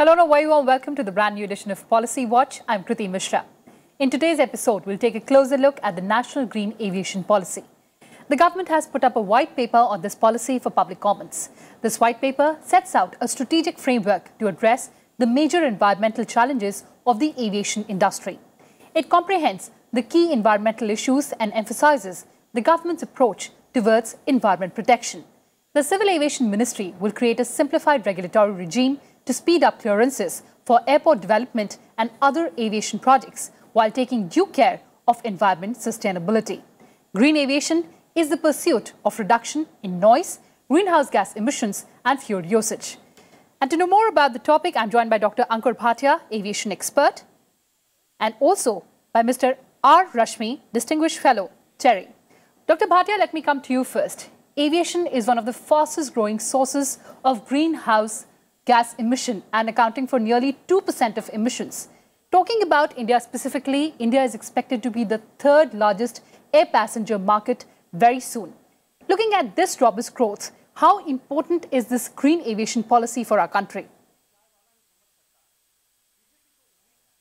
Hello and a very warm welcome to the brand new edition of Policy Watch. I'm Kriti Mishra. In today's episode, we'll take a closer look at the National Green Aviation Policy. The government has put up a white paper on this policy for public comments. This white paper sets out a strategic framework to address the major environmental challenges of the aviation industry. It comprehends the key environmental issues and emphasizes the government's approach towards environment protection. The Civil Aviation Ministry will create a simplified regulatory regime to speed up clearances for airport development and other aviation projects while taking due care of environment sustainability. Green aviation is the pursuit of reduction in noise, greenhouse gas emissions and fuel usage. And to know more about the topic, I'm joined by Dr. Ankur Bhatia, aviation expert, and also by Mr. R. Rashmi, Distinguished Fellow, TERI. Dr. Bhatia, let me come to you first. Aviation is one of the fastest growing sources of greenhouse gas emission and accounting for nearly 2% of emissions. Talking about India specifically, India is expected to be the third largest air passenger market very soon. Looking at this robust growth, how important is this green aviation policy for our country?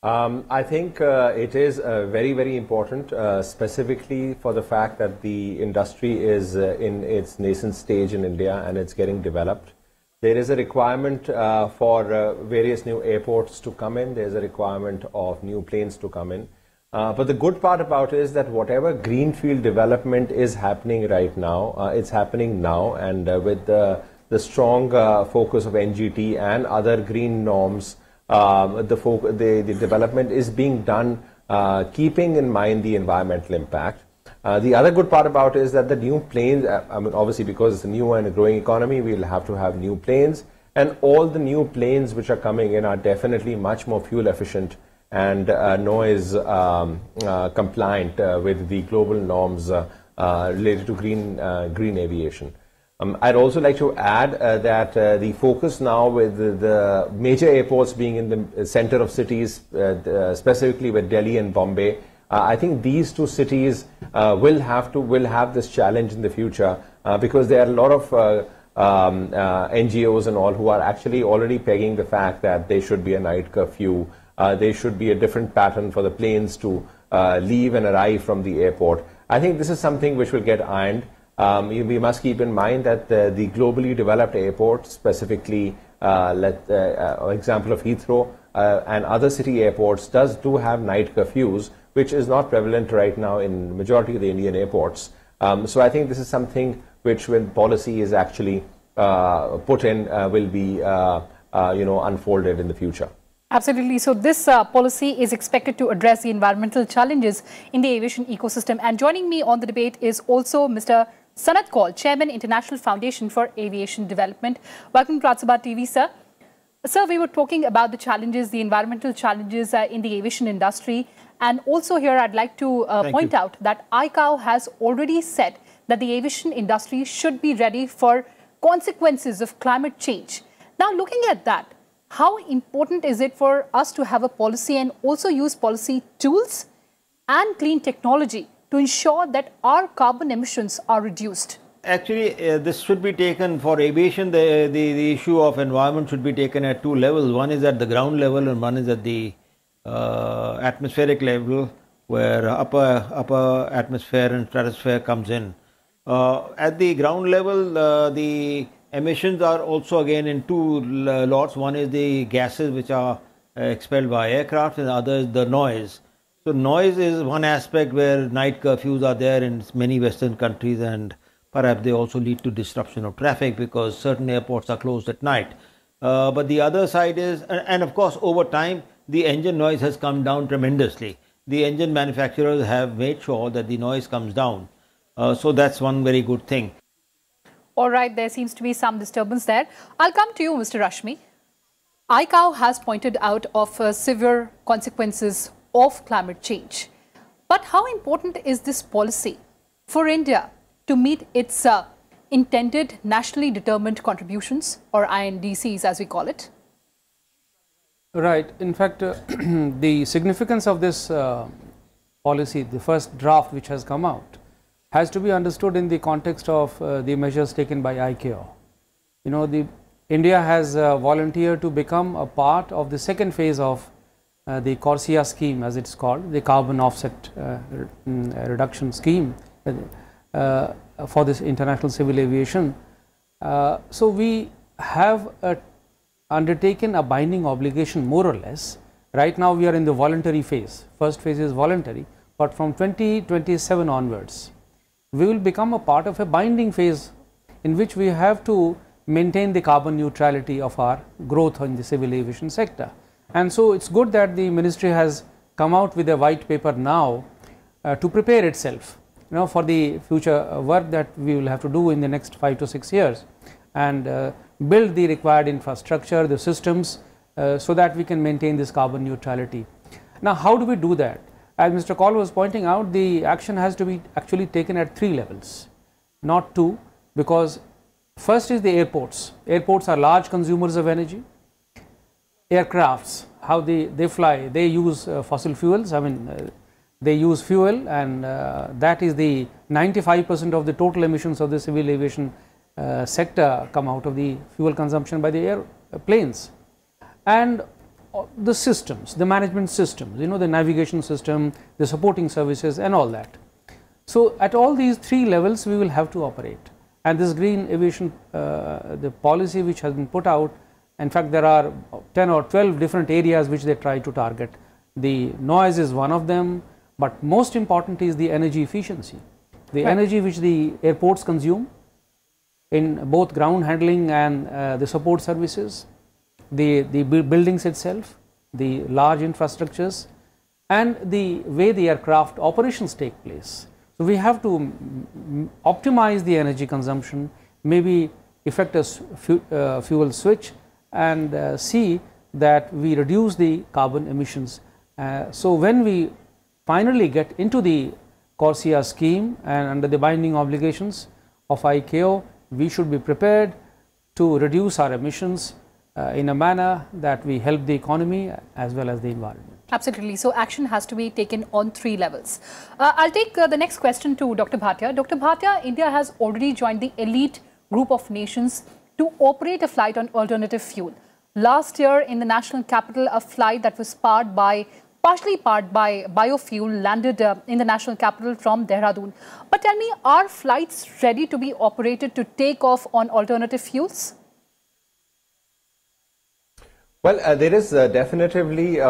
I think it is very, very important, specifically for the fact that the industry is in its nascent stage in India and it's getting developed. There is a requirement for various new airports to come in. There's a requirement of new planes to come in. But the good part about it is that whatever greenfield development is happening right now, it's happening now. And with the strong focus of NGT and other green norms, the development is being done keeping in mind the environmental impact. The other good part about it is that the new planes, obviously because it's a new and a growing economy, we'll have to have new planes. And all the new planes which are coming in are definitely much more fuel efficient and noise compliant with the global norms related to green aviation. I'd also like to add that the focus now with the major airports being in the center of cities, specifically with Delhi and Bombay, I think these two cities will have this challenge in the future because there are a lot of NGOs and all who are actually already pegging the fact that there should be a night curfew, there should be a different pattern for the planes to leave and arrive from the airport. I think this is something which will get ironed. We must keep in mind that the globally developed airports, specifically example of Heathrow and other city airports, do have night curfews, which is not prevalent right now in the majority of the Indian airports. So I think this is something which, when policy is actually put in, will be unfolded in the future. Absolutely. So this policy is expected to address the environmental challenges in the aviation ecosystem. And joining me on the debate is also Mr. Sanat Kaul, Chairman, International Foundation for Aviation Development. Welcome to Prasar TV, sir. Sir, we were talking about the challenges, the environmental challenges in the aviation industry. And also here, I'd like to point out that ICAO has already said that the aviation industry should be ready for consequences of climate change. Now, looking at that, how important is it for us to have a policy and also use policy tools and clean technology to ensure that our carbon emissions are reduced? Actually, this should be taken for aviation. The issue of environment should be taken at two levels. One is at the ground level and one is at the atmospheric level, where upper atmosphere and stratosphere comes in. At the ground level, the emissions are also again in two lots. One is the gases which are expelled by aircraft, and the other is the noise. So noise is one aspect where night curfews are there in many Western countries, and perhaps they also lead to disruption of traffic because certain airports are closed at night. But the other side is, and of course over time, the engine noise has come down tremendously. The engine manufacturers have made sure that the noise comes down. So that's one very good thing. All right, there seems to be some disturbance there. I'll come to you, Mr. Rashmi. ICAO has pointed out of severe consequences of climate change. But how important is this policy for India to meet its intended nationally determined contributions, or INDCs as we call it? Right. In fact, the significance of this policy, the first draft which has come out, has to be understood in the context of the measures taken by ICAO. You know, the India has volunteered to become a part of the second phase of the CORSIA scheme, as it's called, the carbon offset reduction scheme for this international civil aviation. So we have undertaken a binding obligation, more or less. Right now we are in the voluntary phase. First phase is voluntary, but from 2027 onwards, we will become a part of a binding phase in which we have to maintain the carbon neutrality of our growth in the civil aviation sector. And so it's good that the ministry has come out with a white paper now to prepare itself, for the future work that we will have to do in the next 5 to 6 years, and build the required infrastructure, the systems, so that we can maintain this carbon neutrality. Now, how do we do that? As Mr. Kaul was pointing out, the action has to be actually taken at 3 levels, not 2, because first is the airports. Airports are large consumers of energy. Aircrafts, how they fly, they use fossil fuels. I mean, they use fuel, and that is the 95% of the total emissions of the civil aviation sector come out of the fuel consumption by the airplanes. And the systems, the management systems, the navigation system, the supporting services, and all that. So at all these 3 levels we will have to operate. And this green aviation, the policy which has been put out, in fact there are 10 or 12 different areas which they try to target. The noise is one of them, but most important is the energy efficiency. The energy which the airports consume in both ground handling and the support services, the buildings itself, the large infrastructures, and the way the aircraft operations take place. So we have to optimize the energy consumption, maybe effect a fuel switch, and see that we reduce the carbon emissions. So when we finally get into the CORSIA scheme and under the binding obligations of ICAO, we should be prepared to reduce our emissions in a manner that we help the economy as well as the environment. Absolutely. So action has to be taken on 3 levels. I'll take the next question to Dr. Bhatia. Dr. Bhatia, India has already joined the elite group of nations to operate a flight on alternative fuel. Last year in the national capital, a flight that was partially powered by biofuel landed in the national capital from Dehradun. But tell me, are flights ready to be operated to take off on alternative fuels? Well, there is definitively a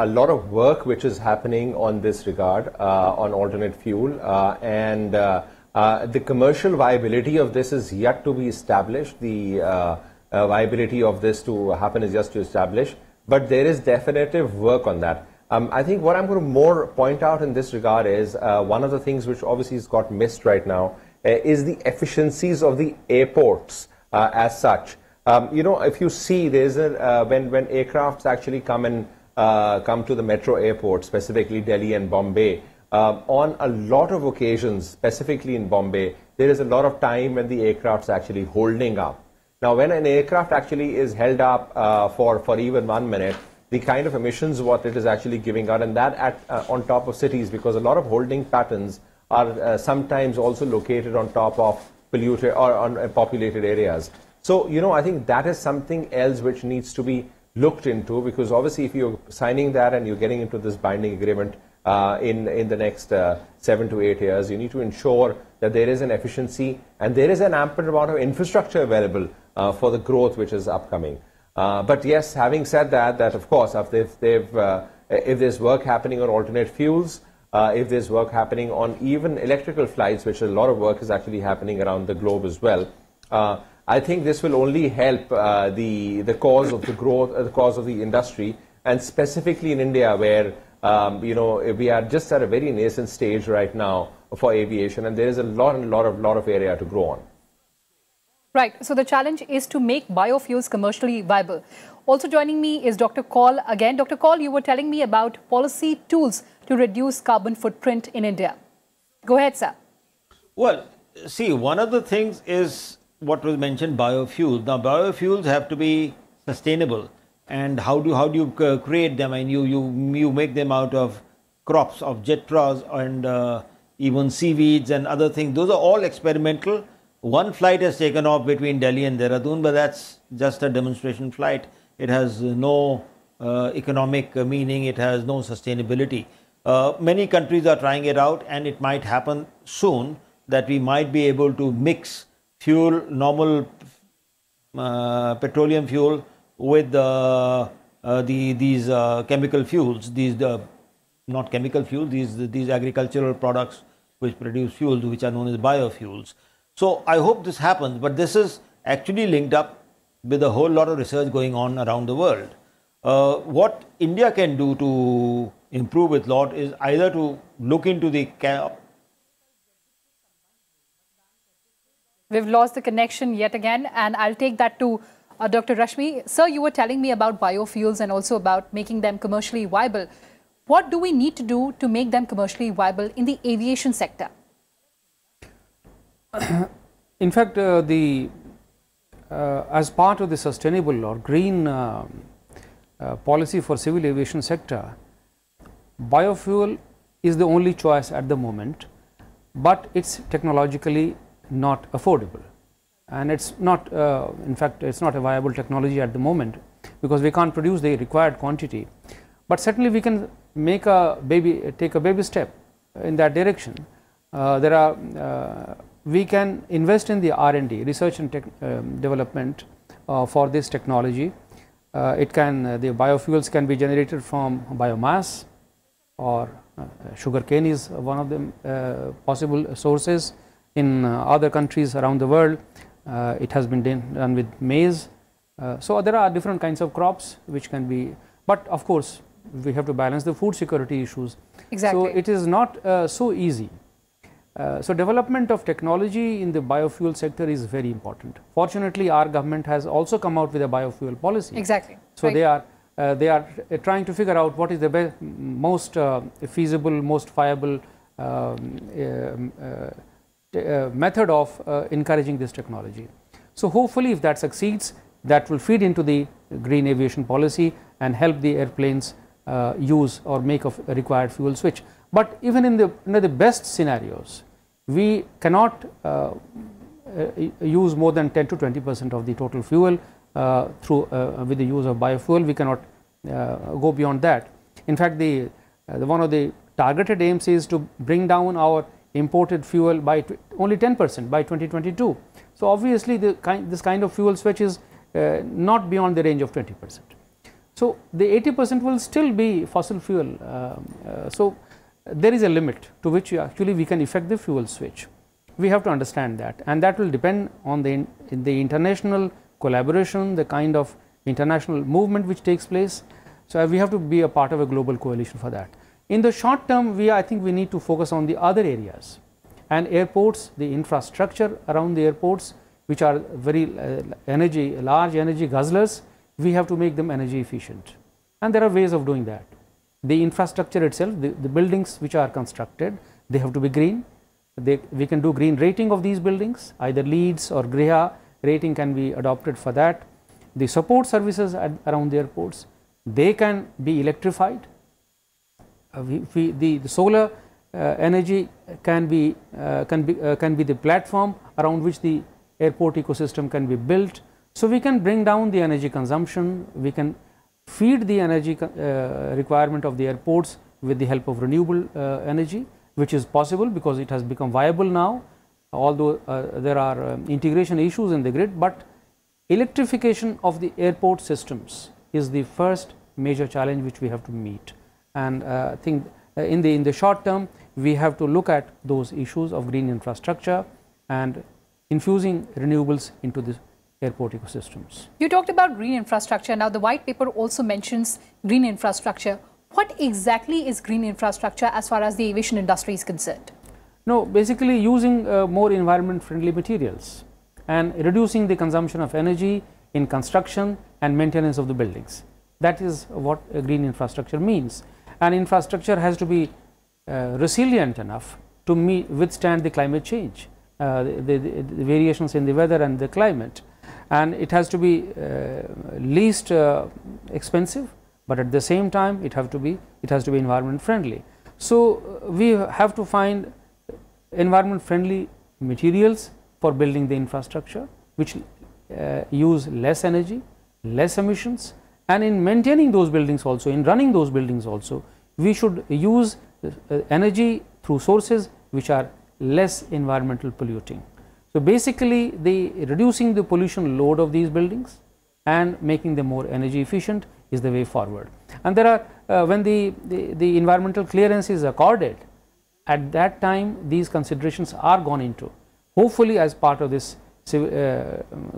lot of work which is happening on this regard, on alternate fuel, and the commercial viability of this is yet to be established. The viability of this to happen is just to establish, but there is definitive work on that. I think what I'm going to more point out in this regard is one of the things which obviously has got missed right now is the efficiencies of the airports as such. If you see, there's when aircrafts actually come to the metro airport, specifically Delhi and Bombay, on a lot of occasions, specifically in Bombay, there is a lot of time when the aircraft's actually holding up. Now, when an aircraft actually is held up for even 1 minute, the kind of emissions what it is actually giving out, and that on top of cities, because a lot of holding patterns are sometimes also located on top of polluted or on populated areas. So, I think that is something else which needs to be looked into, because obviously if you're signing that and you're getting into this binding agreement in the next 7 to 8 years, you need to ensure that there is an efficiency and there is an ample amount of infrastructure available for the growth which is upcoming. But yes, having said that of course, if there's work happening on alternate fuels, if there's work happening on even electrical flights, which a lot of work is actually happening around the globe as well, I think this will only help the cause of the growth, the cause of the industry, and specifically in India, where we are just at a very nascent stage right now for aviation, and there is a lot of area to grow on. Right. So the challenge is to make biofuels commercially viable. Also joining me is Dr. Kaul again. Dr. Kaul, you were telling me about policy tools to reduce carbon footprint in India. Go ahead, sir. Well, see, one of the things is what was mentioned, biofuels. Now, biofuels have to be sustainable. And how do you create them? And you make them out of crops, of jet straws, and even seaweeds and other things. Those are all experimental. one flight has taken off between Delhi and Dehradun, but that's just a demonstration flight. It has no economic meaning, it has no sustainability. Many countries are trying it out, and it might happen soon that we might be able to mix fuel, normal petroleum fuel, with these chemical fuels, not chemical fuels, these agricultural products which produce fuels, which are known as biofuels. So I hope this happens, but this is actually linked up with a whole lot of research going on around the world. What India can do to improve its lot is either to look into the We've lost the connection yet again, and I'll take that to Dr. Rashmi. Sir, you were telling me about biofuels and also about making them commercially viable. What do we need to do to make them commercially viable in the aviation sector? In fact, as part of the sustainable or green policy for civil aviation sector, biofuel is the only choice at the moment, but it's technologically not affordable, and it's not in fact it's not a viable technology at the moment, because we can't produce the required quantity. But certainly we can take a baby step in that direction. We can invest in the R&D, research and development for this technology. The biofuels can be generated from biomass, or sugarcane is one of the possible sources. In other countries around the world, it has been done with maize. So there are different kinds of crops which can be, but of course we have to balance the food security issues. Exactly. So it is not so easy. So development of technology in the biofuel sector is very important. Fortunately, our government has also come out with a biofuel policy. Exactly. So right. they are trying to figure out what is the most feasible, most viable method of encouraging this technology. So hopefully, if that succeeds, that will feed into the green aviation policy and help the airplanes use or make a required fuel switch. But even in the best scenarios, we cannot use more than 10 to 20% of the total fuel with the use of biofuel. We cannot go beyond that. In fact, one of the targeted aims is to bring down our imported fuel by only 10% by 2022. So obviously, this kind of fuel switch is not beyond the range of 20%. So the 80% will still be fossil fuel. So there is a limit to which actually we can effect the fuel switch. We have to understand that, and that will depend on the international collaboration, the kind of international movement which takes place. So we have to be a part of a global coalition for that. In the short term, I think we need to focus on the other areas, and airports, the infrastructure around the airports, which are very large energy guzzlers. We have to make them energy efficient, and there are ways of doing that. The infrastructure itself, the buildings which are constructed, they have to be green. We can do green rating of these buildings, either LEEDs or GREHA rating can be adopted for that. The support services around the airports, they can be electrified. The solar energy can be the platform around which the airport ecosystem can be built. So we can bring down the energy consumption. We can feed the energy requirement of the airports with the help of renewable energy, which is possible because it has become viable now, although there are integration issues in the grid. But electrification of the airport systems is the first major challenge which we have to meet. And I think in the short term, we have to look at those issues of green infrastructure and infusing renewables into the airport ecosystems. You talked about green infrastructure. Now, the white paper also mentions green infrastructure. What exactly is green infrastructure as far as the aviation industry is concerned? No, basically using more environment-friendly materials and reducing the consumption of energy in construction and maintenance of the buildings. That is what a green infrastructure means. And infrastructure has to be resilient enough to withstand the climate change, the variations in the weather and the climate. And it has to be least expensive, but at the same time it has to be environment friendly. So we have to find environment friendly materials for building the infrastructure which use less energy, less emissions, and in maintaining those buildings also, in running those buildings also, we should use energy through sources which are less environmental polluting. So basically, reducing the pollution load of these buildings and making them more energy efficient is the way forward. And there are when the environmental clearance is accorded, at that time these considerations are gone into. Hopefully, as part of this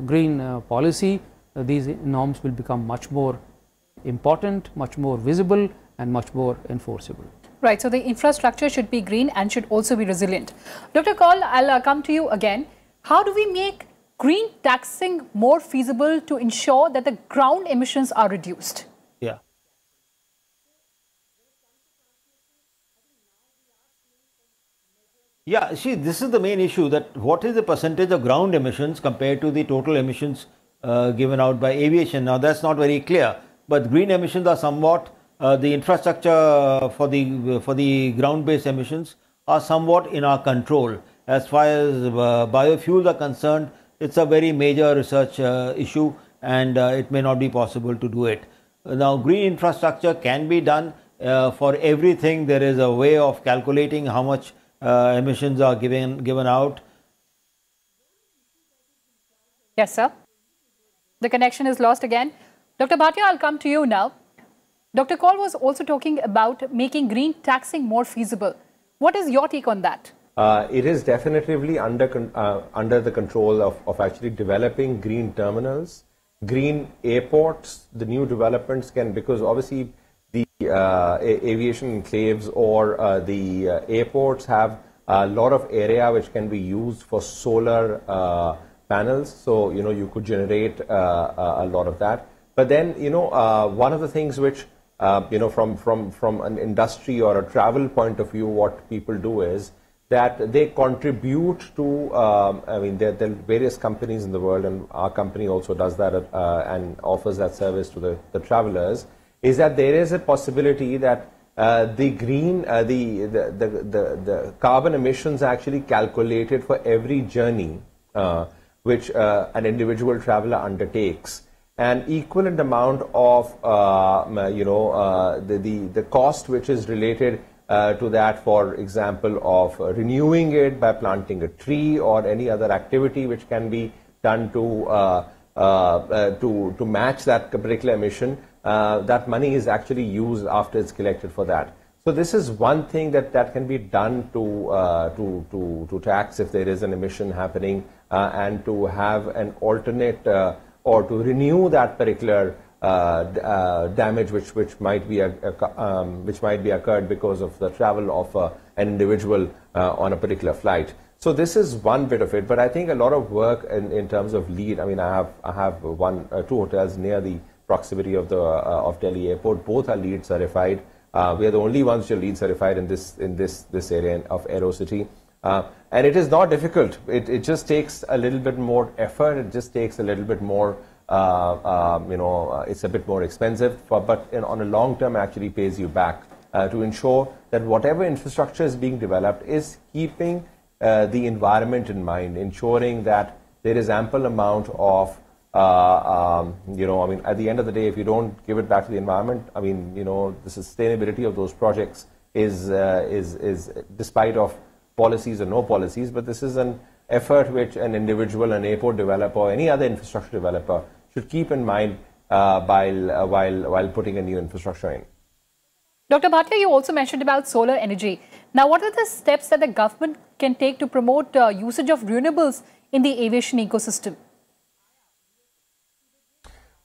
green policy, these norms will become much more important, much more visible, and much more enforceable. Right. So the infrastructure should be green and should also be resilient. Dr. Kaul, I'll come to you again. How do we make green taxing more feasible to ensure that the ground emissions are reduced? Yeah. Yeah, see, this is the main issue, that what is the percentage of ground emissions compared to the total emissions given out by aviation. Now, that's not very clear, but green emissions are somewhat, the infrastructure for the ground-based emissions are somewhat in our control. As far as biofuels are concerned, it's a very major research issue, and it may not be possible to do it. Now, green infrastructure can be done for everything. There is a way of calculating how much emissions are given out. Yes, sir. The connection is lost again. Dr. Bhatia, I'll come to you now. Dr. Kaul was also talking about making green taxing more feasible. What is your take on that? It is definitely under the control of actually developing green terminals, green airports. The new developments can, because obviously the aviation enclaves or the airports have a lot of area which can be used for solar panels. So, you know, you could generate a lot of that. But then, you know, one of the things which, you know, from an industry or a travel point of view, what people do is that they contribute to, I mean, there are various companies in the world, and our company also does that and offers that service to the travelers, is that there is a possibility that the green, the carbon emissions are actually calculated for every journey which an individual traveler undertakes. An equivalent amount of, you know, the cost which is related to that, for example, of renewing it by planting a tree or any other activity which can be done to match that particular emission, that money is actually used after it's collected for that. So this is one thing that can be done to tax if there is an emission happening, and to have an alternate or to renew that particular damage which might be occurred because of the travel of an individual on a particular flight. So this is one bit of it, but I think a lot of work in terms of LEED. I mean, I have two hotels near the proximity of Delhi Airport. Both are LEED certified. We are the only ones who are LEED certified in this area of AeroCity. And it is not difficult. It just takes a little bit more effort. It just takes a little bit more, you know, it's a bit more expensive, but on a long term actually pays you back to ensure that whatever infrastructure is being developed is keeping the environment in mind, ensuring that there is ample amount of, you know, I mean, at the end of the day, if you don't give it back to the environment, I mean, you know, the sustainability of those projects is despite of policies or no policies, but this is an effort which an individual, an airport developer, or any other infrastructure developer should keep in mind while putting a new infrastructure in. Dr. Bhatia, you also mentioned about solar energy. Now, what are the steps that the government can take to promote usage of renewables in the aviation ecosystem?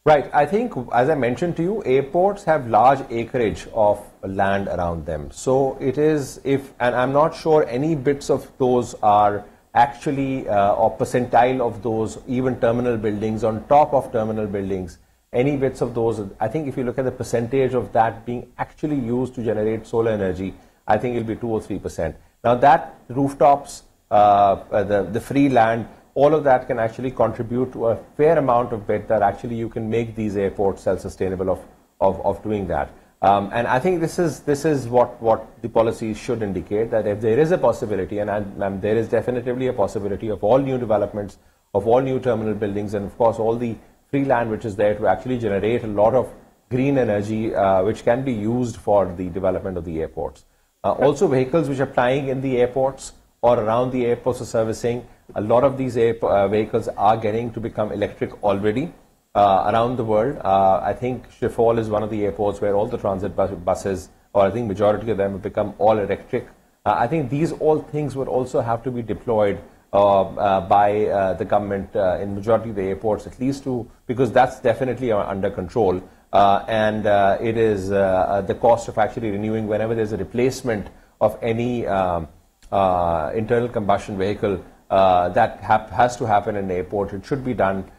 Right. I think, as I mentioned to you, airports have large acreage of land around them. So it is, and I'm not sure any bits of those are actually, or percentile of those, even terminal buildings, on top of terminal buildings, any bits of those, I think if you look at the percentage of that being actually used to generate solar energy, I think it'll be 2 or 3%. Now that rooftops, the free land, all of that can actually contribute to a fair amount of bit that actually you can make these airports self-sustainable of doing that. And I think this is what the policy should indicate, that if there is a possibility, and there is definitively a possibility of all new developments, of all new terminal buildings, and of course all the free land which is there to actually generate a lot of green energy which can be used for the development of the airports. Also vehicles which are flying in the airports or around the airports for servicing, a lot of these vehicles are getting to become electric already. Around the world. I think Schiphol is one of the airports where all the transit buses, or I think majority of them, have become all electric. I think these all things would also have to be deployed by the government in majority of the airports, at least because that's definitely under control. And it is the cost of actually renewing whenever there's a replacement of any internal combustion vehicle that has to happen in the airport. It should be done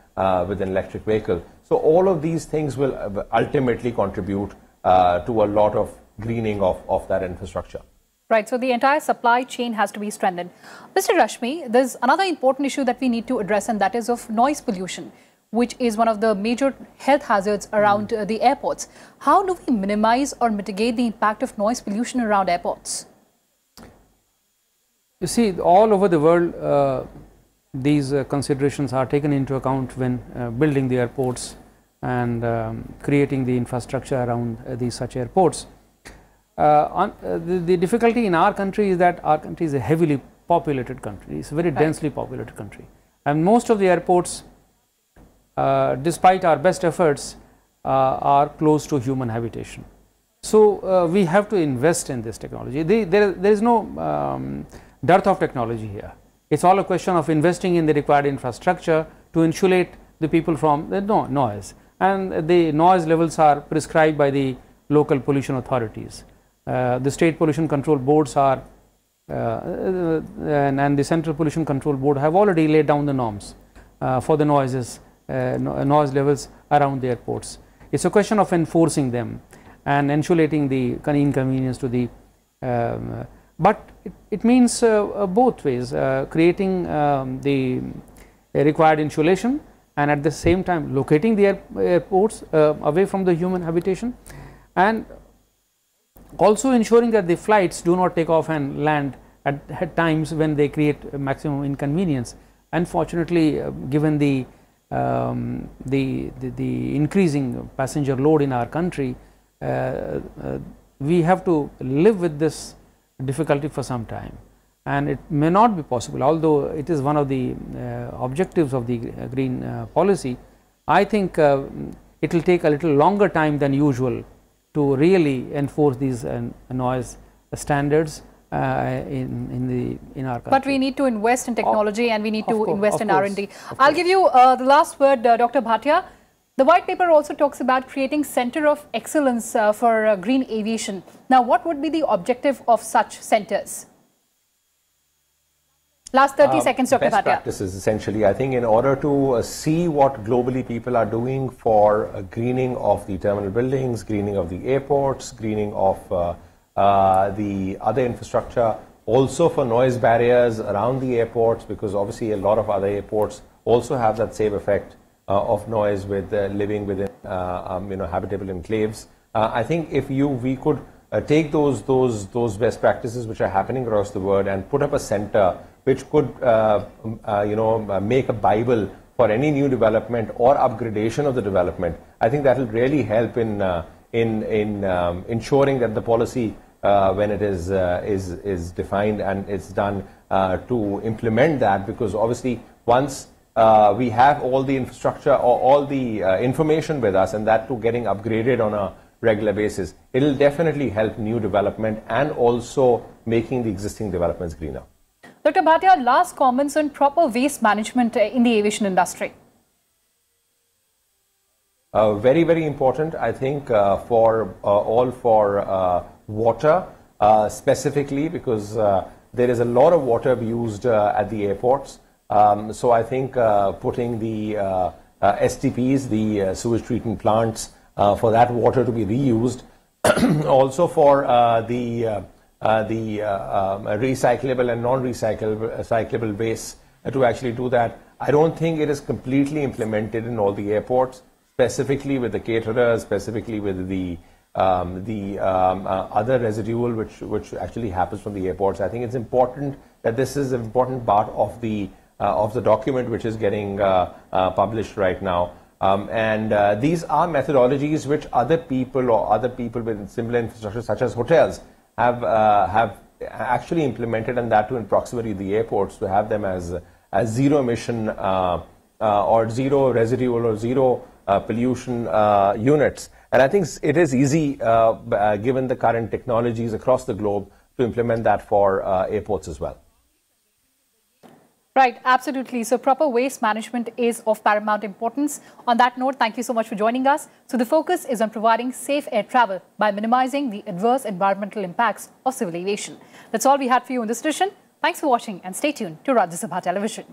with an electric vehicle. So all of these things will ultimately contribute to a lot of greening of that infrastructure. Right, so the entire supply chain has to be strengthened. Mr. Rashmi, there's another important issue that we need to address, and that is of noise pollution, which is one of the major health hazards around the airports. How do we minimize or mitigate the impact of noise pollution around airports? You see, all over the world, these considerations are taken into account when building the airports and creating the infrastructure around these such airports. The difficulty in our country is that our country is a heavily populated country. It's a very densely populated country, and most of the airports, despite our best efforts, are close to human habitation. So we have to invest in this technology. There is no dearth of technology here. It's all a question of investing in the required infrastructure to insulate the people from the noise, and the noise levels are prescribed by the local pollution authorities. The state pollution control boards are and the central pollution control board have already laid down the norms for the noise levels around the airports. It's a question of enforcing them and insulating the inconvenience to the but it means both ways, creating the required insulation and at the same time locating the airports away from the human habitation, and also ensuring that the flights do not take off and land at times when they create maximum inconvenience. Unfortunately, given the increasing passenger load in our country, we have to live with this difficulty for some time, and it may not be possible, although it is one of the objectives of the green policy. I think it will take a little longer time than usual to really enforce these noise standards in our country. But we need to invest in technology, and we need to invest in R&D. I'll give you the last word, Dr. Bhatia. The white paper also talks about creating center of excellence for green aviation. Now, what would be the objective of such centers? Last 30 seconds, Dr. Bhatia. Best practices, essentially. I think in order to see what globally people are doing for greening of the terminal buildings, greening of the airports, greening of the other infrastructure, also for noise barriers around the airports, because obviously a lot of other airports also have that same effect of noise with living within habitable enclaves. I think if we could take those best practices which are happening across the world and put up a center which could make a Bible for any new development or upgradation of the development, I think that will really help in ensuring that the policy when it is defined and it's done to implement that, because obviously once we have all the infrastructure or all the information with us, and that too getting upgraded on a regular basis, it will definitely help new development and also making the existing developments greener. Dr. Bhatia, last comments on proper waste management in the aviation industry. Very, very important, I think, for water specifically, because there is a lot of water used at the airports. So I think putting the STPs, the sewage treatment plants, for that water to be reused, also for the recyclable and non-recyclable waste to actually do that. I don't think it is completely implemented in all the airports, specifically with the caterers, specifically with the other residual which actually happens from the airports. I think it's important that this is an important part of the document which is getting published right now. These are methodologies which other people with similar infrastructure, such as hotels, have actually implemented, and that too in proximity to the airports, to have them as zero emission or zero residual or zero pollution units. And I think it is easy, given the current technologies across the globe, to implement that for airports as well. Right, absolutely. So proper waste management is of paramount importance. On that note, thank you so much for joining us. So the focus is on providing safe air travel by minimizing the adverse environmental impacts of civil aviation. That's all we had for you in this edition. Thanks for watching and stay tuned to Rajya Sabha Television.